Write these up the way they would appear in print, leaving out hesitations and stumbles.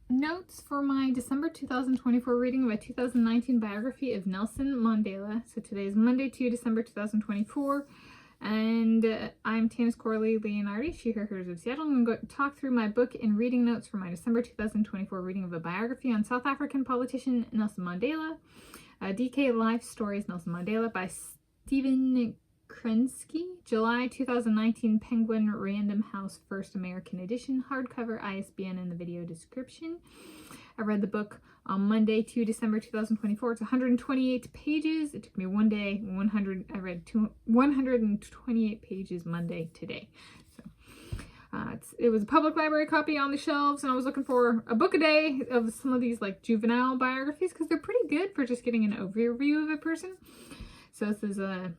notes for my December 2024 reading of a 2019 biography of Nelson Mandela. So today is Monday, December 2024, and I'm Tanis Coralee Leonhardi, she, her, hers of Seattle. I'm going to talk through my book and reading notes for my December 2024 reading of a biography on South African politician Nelson Mandela, DK Life Stories Nelson Mandela by Stephen Krensky, July 2019, Penguin Random House, First American edition, hardcover, ISBN in the video description. I read the book on Monday, December 2024. It's 128 pages. It took me one day. I read 128 pages Monday today. So it was a public library copy on the shelves, and I was looking for a book a day of some of these like juvenile biographies because they're pretty good for just getting an overview of a person. So this is a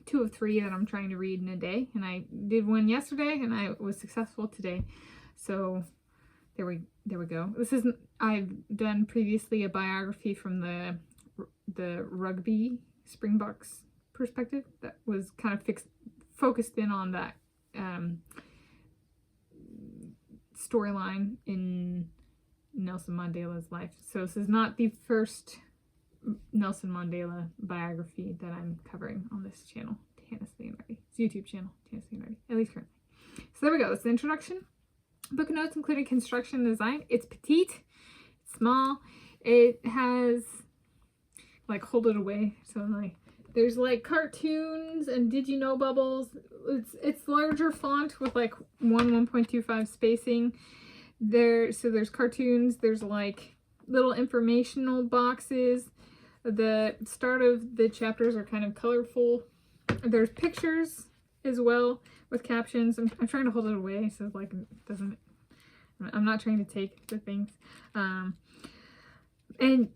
2 of 3 that I'm trying to read in a day, and I did one yesterday and I was successful today. So there we go. This isn't, I've done previously a biography from the rugby Springboks perspective that was kind of focused in on that storyline in Nelson Mandela's life. So this is not the first Nelson Mandela biography that I'm covering on this channel, Tanis Leonhardi. It's YouTube channel, Tanis Leonhardi, at least currently. So there we go. That's the introduction. Book notes including construction and design. It's petite, it's small. It has, like, hold it away. So like, there's like cartoons and did you know bubbles. It's larger font with like 1.25 spacing. So there's cartoons. There's like little informational boxes. The start of the chapters are kind of colorful. There's pictures as well with captions. I'm trying to hold it away so like it doesn't, I'm not trying to take the things. And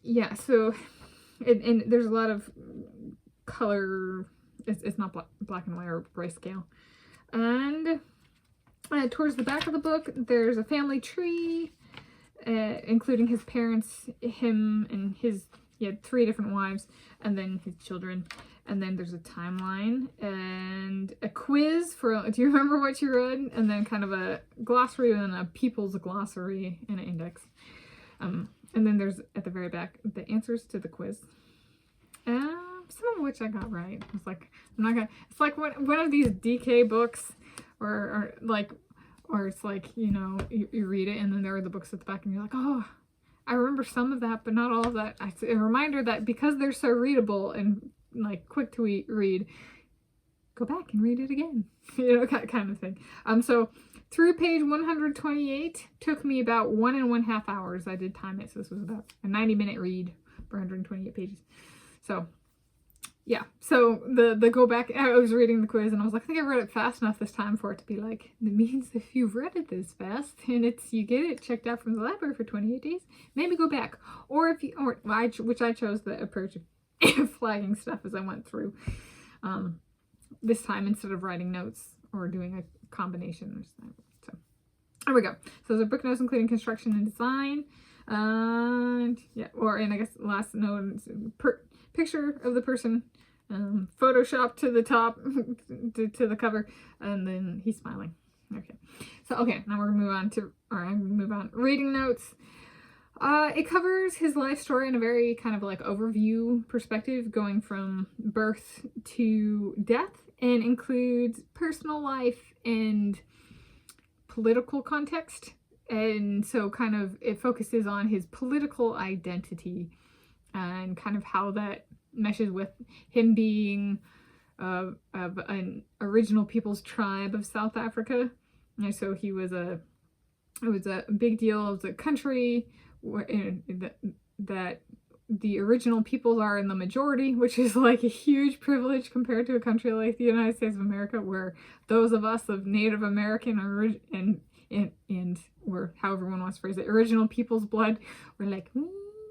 yeah, so and there's a lot of color. It's not black and white or grayscale. And towards the back of the book, there's a family tree, including his parents, him, and he had 3 different wives, and then his children. And then there's a timeline and a quiz for, do you remember what you read? And then kind of a glossary and a people's glossary and an index. And then there's, at the very back, the answers to the quiz. Some of which I got right. It's like, I'm not gonna, it's like one of these DK books, or it's like, you know, you read it and then there are the books at the back and you're like, oh, I remember some of that, but not all of that. It's a reminder that because they're so readable and like quick to read, go back and read it again, you know, kind of thing. So through page 128 took me about 1.5 hours. I did time it, so this was about a 90-minute read for 128 pages. So yeah, so the go back, I was reading the quiz and I was like, I think I read it fast enough this time for it to be like, it means if you've read it this fast and you get it checked out from the library for 28 days, maybe go back. Or if you, which I chose the approach of flagging stuff as I went through this time instead of writing notes or doing a combination or something. So there we go. So there's book notes including construction and design. And yeah, and I guess last note is picture of the person, Photoshop to the top, to the cover, and then he's smiling. Okay, so okay, now we're gonna move on. Reading notes. It covers his life story in a very kind of like overview perspective, going from birth to death, and includes personal life and political context. And so kind of it focuses on his political identity and kind of how that meshes with him being of an original people's tribe of South Africa. And so it was a big deal of the country that the original peoples are in the majority, which is like a huge privilege compared to a country like the United States of America, where those of us of Native American or however one wants to phrase it, original people's blood, were like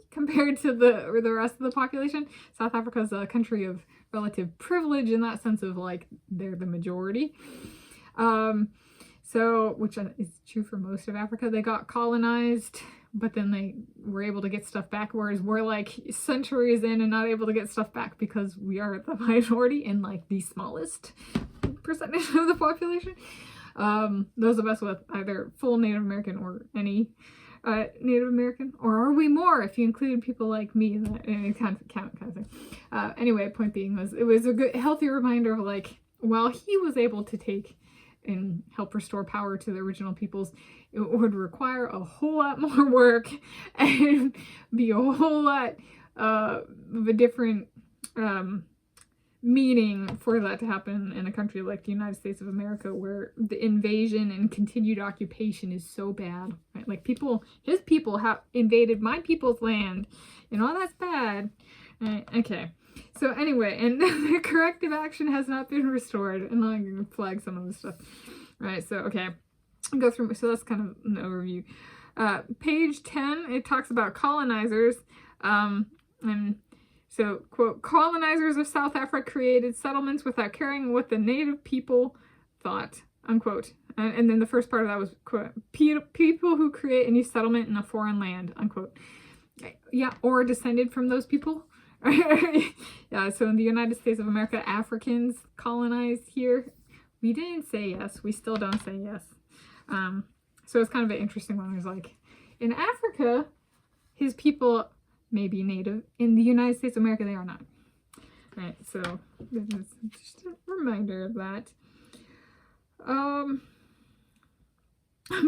compared to the rest of the population. South Africa is a country of relative privilege in that sense of like they're the majority. So, which is true for most of Africa. They got colonized, but then they were able to get stuff back, whereas we're like centuries in and not able to get stuff back because we are the minority and like the smallest percentage of the population. Those of us with either full Native American or any Native American? Or are we more if you include people like me in that kind of thing? Anyway, point being was, it was a good, healthy reminder of like, while he was able to take and help restore power to the original peoples, it would require a whole lot more work and be a whole lot of a different meaning for that to happen in a country like the United States of America, where the invasion and continued occupation is so bad, right? Like his people have invaded my people's land, and all that's bad. Right? Okay. So anyway, and the corrective action has not been restored, and I'm going to flag some of this stuff. Right, so okay, I'll go through, so that's kind of an overview. Page 10, it talks about colonizers, and so, quote, colonizers of South Africa created settlements without caring what the native people thought, unquote. And then the first part of that was, quote, people who create a new settlement in a foreign land, unquote. Yeah, or descended from those people. Yeah, so in the United States of America, Africans colonized here. We didn't say yes. We still don't say yes. So it's kind of an interesting one. It was like, in Africa, his people may be native. In the United States of America, they are not. Right, so this is just a reminder of that. On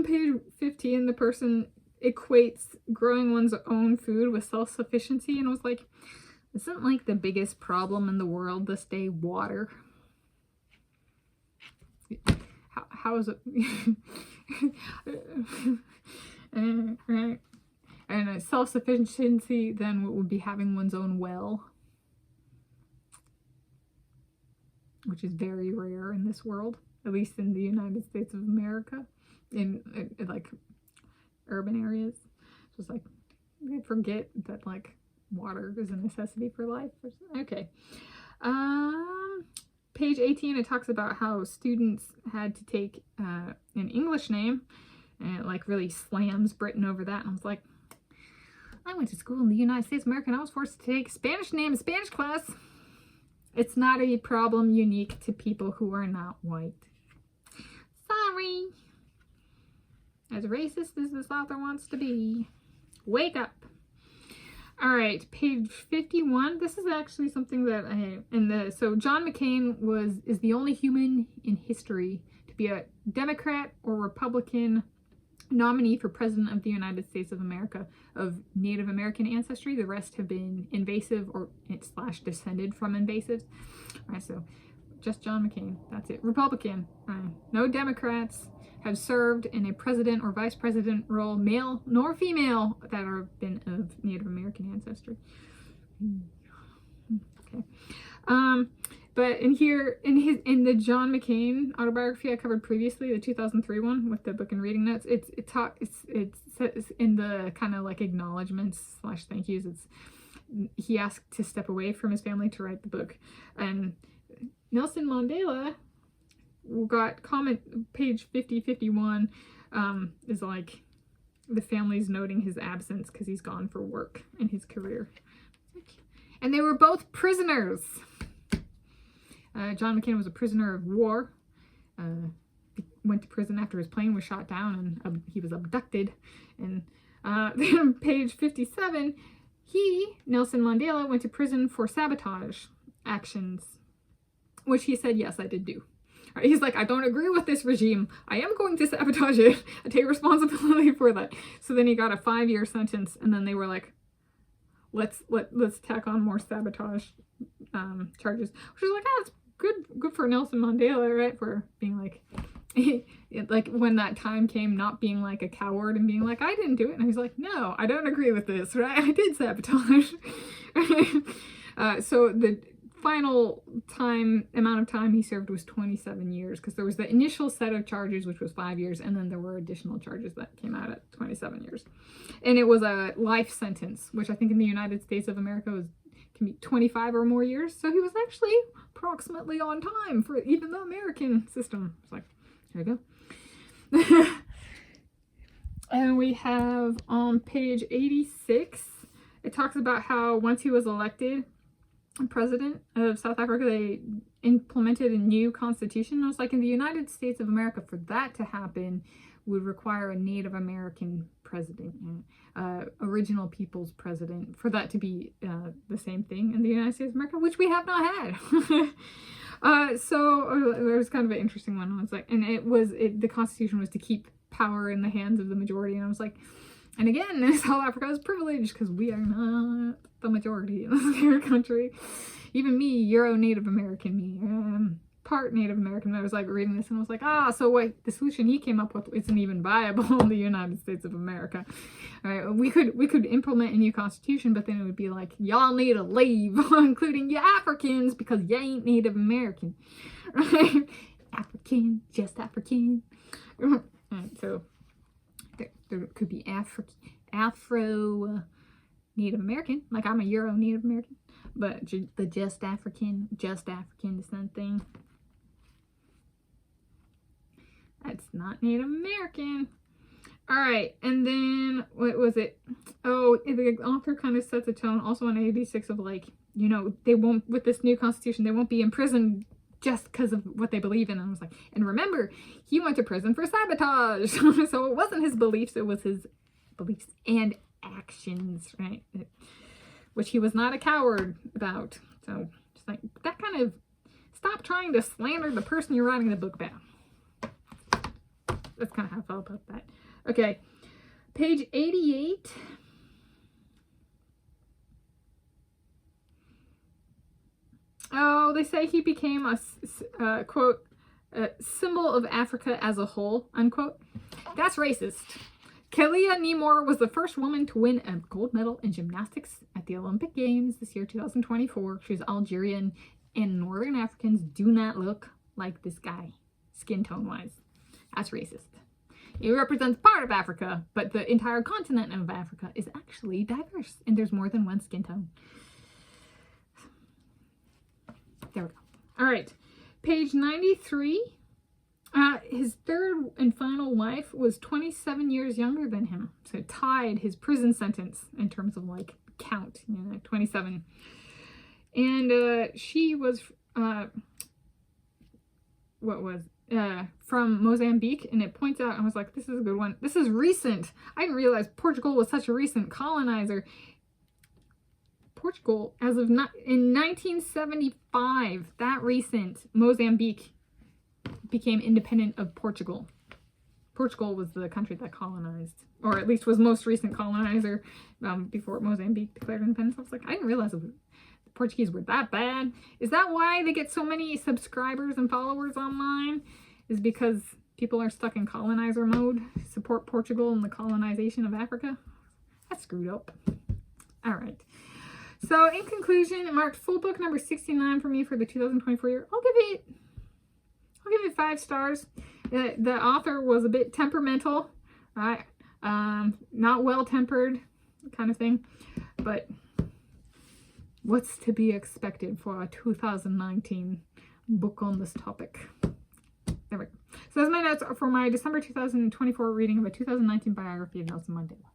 page 15, the person equates growing one's own food with self-sufficiency, and was like, isn't like the biggest problem in the world this day water? How is it? Right. And self-sufficiency, then what would be having one's own well, which is very rare in this world, at least in the United States of America, in like urban areas. So it's like, I forget that like water is a necessity for life. Okay. Page 18, it talks about how students had to take an English name, and it like really slams Britain over that. And I was like, I went to school in the United States of America, and I was forced to take Spanish name in Spanish class. It's not a problem unique to people who are not white. Sorry. As racist as this author wants to be. Wake up. All right, page 51. This is actually something that so John McCain is the only human in history to be a Democrat or Republican nominee for President of the United States of America of Native American ancestry. The rest have been invasive or / descended from invasives. All right, so just John McCain. That's it. Republican. No Democrats have served in a president or vice president role, male nor female, that have been of Native American ancestry. Okay. But in the John McCain autobiography I covered previously, the 2003 one with the book and reading notes, it says in the kind of like acknowledgements / thank yous, he asked to step away from his family to write the book. And Nelson Mandela got comment, page 51, is like the family's noting his absence because he's gone for work in his career. And they were both prisoners. John McCain was a prisoner of war. Went to prison after his plane was shot down, and he was abducted. And then page 57, Nelson Mandela, went to prison for sabotage actions, which he said, yes, I did do. Right, he's like, I don't agree with this regime. I am going to sabotage it. I take responsibility for that. So then he got a 5-year sentence, and then they were like, let's tack on more sabotage charges. Which is like, it's good for Nelson Mandela, right? For being like, like when that time came, not being like a coward and being like, I didn't do it. And he's like, no, I don't agree with this, right? I did sabotage. So the final amount of time he served was 27 years, because there was the initial set of charges, which was 5 years, and then there were additional charges that came out at 27 years. And it was a life sentence, which I think in the United States of America can be 25 or more years. So he was actually approximately on time for even the American system. It's like, there you go. And we have on page 86, it talks about how once he was elected president of South Africa, they implemented a new constitution. It was like, in the United States of America, for that to happen, would require a Native American president, original people's president, for that to be the same thing in the United States of America, which we have not had. So it was kind of an interesting one. I was like, and the Constitution was to keep power in the hands of the majority, and I was like, and again, South Africa is privileged because we are not the majority in this country. Even me, Euro Native American me, part Native American, I was like reading this and I was like, so wait, the solution he came up with isn't even viable in the United States of America. All right, we could implement a new constitution, but then it would be like, y'all need to leave, including you Africans, because you ain't Native American. Right? African, just African. Right, so there could be Afro Native American, like I'm a Euro Native American, but the just African is something. That's not Native American. All right, and then what was it? Oh, the author kind of sets a tone also on 86 of like, they won't, with this new constitution, they won't be imprisoned just because of what they believe in. And I was like, and remember, he went to prison for sabotage. So it wasn't his beliefs, it was his beliefs and actions, right? Which he was not a coward about. So just like that kind of, stop trying to slander the person you're writing the book about. That's kind of how I felt about that. Okay, page 88. Oh, they say he became a quote, symbol of Africa as a whole, unquote. That's racist. Kelia Nimor was the first woman to win a gold medal in gymnastics at the Olympic Games this year, 2024. She's Algerian, and Northern Africans do not look like this guy, skin tone-wise. That's racist. It represents part of Africa, but the entire continent of Africa is actually diverse, and there's more than one skin tone. There we go. All right, page 93. His third and final wife was 27 years younger than him, so tied his prison sentence in terms of like count, 27. And she was from Mozambique, and it points out, I was like, this is a good one. This is recent. I didn't realize Portugal was such a recent colonizer. Portugal, as of in 1975, that recent, Mozambique became independent of Portugal. Portugal was the country that colonized, or at least was most recent colonizer before Mozambique declared independence. I was like, I didn't realize the Portuguese were that bad. Is that why they get so many subscribers and followers online? Is because people are stuck in colonizer mode, support Portugal and the colonization of Africa? That's screwed up. All right. So in conclusion, it marked full book number 69 for me for the 2024 year. I'll give it 5 stars. The author was a bit temperamental, right? Not well-tempered kind of thing, but what's to be expected for a 2019 book on this topic? There we go. So that's my notes for my December 2024 reading of a 2019 biography of Nelson Mandela.